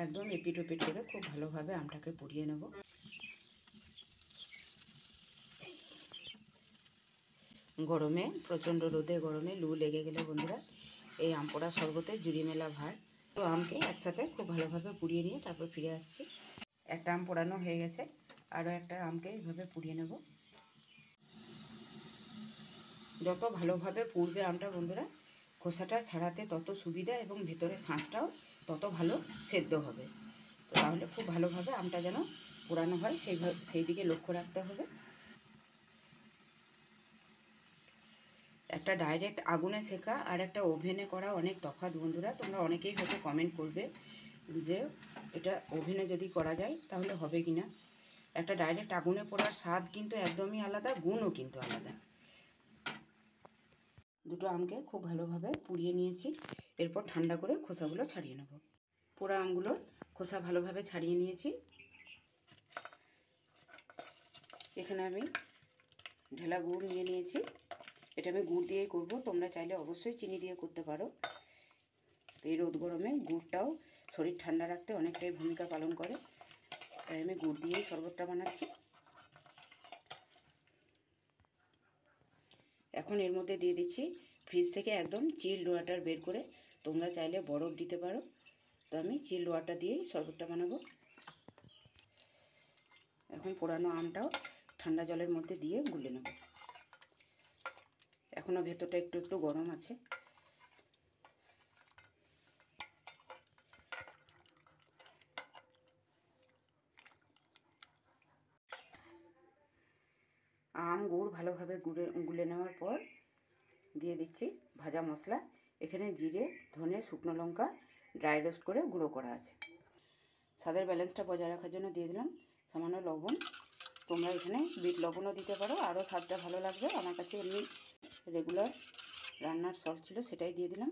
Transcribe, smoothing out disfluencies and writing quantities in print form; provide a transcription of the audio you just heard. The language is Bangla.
একদম এপিট ওপিট করে খুব ভালোভাবে আমটাকে পুড়িয়ে নেব। গরমে, প্রচণ্ড রোদে গরমে লু লেগে গেলে বন্ধুরা এই আম পোড়া শরবতে জুড়ি মেলা ভার। তো আমকে একসাথে খুব ভালোভাবে পুড়িয়ে নিয়ে তারপর ফিরে আসছি। একটা আম পোড়ানো হয়ে গেছে, আরও একটা আমকে এইভাবে পুড়িয়ে নেব। যত ভালোভাবে পুড়বে আমটা বন্ধুরা, খোসাটা ছাড়াতে তত সুবিধা এবং ভেতরের শাঁসটাও তত ভালো সেদ্ধ হবে। তো তাহলে খুব ভালোভাবে আমটা যেন পোড়ানো হয় সেই দিকে লক্ষ্য রাখতে হবে। একটা ডাইরেক্ট আগুনে সেকা আর একটা ওভেনে করা অনেক তফাৎ বন্ধুরা। তোমরা অনেকেই হয়তো কমেন্ট করবে যে এটা ওভেনে যদি করা যায় তাহলে হবে কি না। একটা ডাইরেক্ট আগুনে পোড়ার স্বাদ কিন্তু একদমই আলাদা, গুণও কিন্তু আলাদা। দুটো আমকে খুব ভালোভাবে পুড়িয়ে নিয়েছি, এরপর ঠান্ডা করে খোসাগুলো ছাড়িয়ে নেব। পোড়া আমগুলোর খোসা ভালোভাবে ছাড়িয়ে নিয়েছি। এখানে আমি ঢেলা গুড় নিয়ে নিয়েছি। এটা আমি গুড় দিয়েই করব, তোমরা চাইলে অবশ্যই চিনি দিয়ে করতে পারো। তো এই রোদ গরমে গুড়টাও শরীর ঠান্ডা রাখতে অনেকটাই ভূমিকা পালন করে, তাই আমি গুড় দিয়েই শরবতটা বানাচ্ছি। এখন এর মধ্যে দিয়ে দিচ্ছি ফ্রিজ থেকে একদম চিল্ড ওয়াটার বের করে, তোমরা চাইলে বরফ দিতে পারো। তো আমি চিল্ড ওয়াটার দিয়েই শরবতটা বানাবো। এখন পোড়ানো আমটাও ঠান্ডা জলের মধ্যে দিয়ে গুলে নেব। এখনও ভেতরটা একটু একটু গরম আছে। আম গুড় ভালোভাবে গুলে নেওয়ার পর দিয়ে দিচ্ছি ভাজা মশলা। এখানে জিরে, ধনে, শুকনো লঙ্কা ড্রাই রোস্ট করে গুঁড়ো করা আছে। স্বাদের ব্যালেন্সটা বজায় রাখার জন্য দিয়ে দিলাম সামান্য লবণ। তোমরা এখানে বিট লবণও দিতে পারো, আরও স্বাদটা ভালো লাগবে। আমার কাছে এমনি রেগুলার রান্নার সল্ট ছিল, সেটাই দিয়ে দিলাম।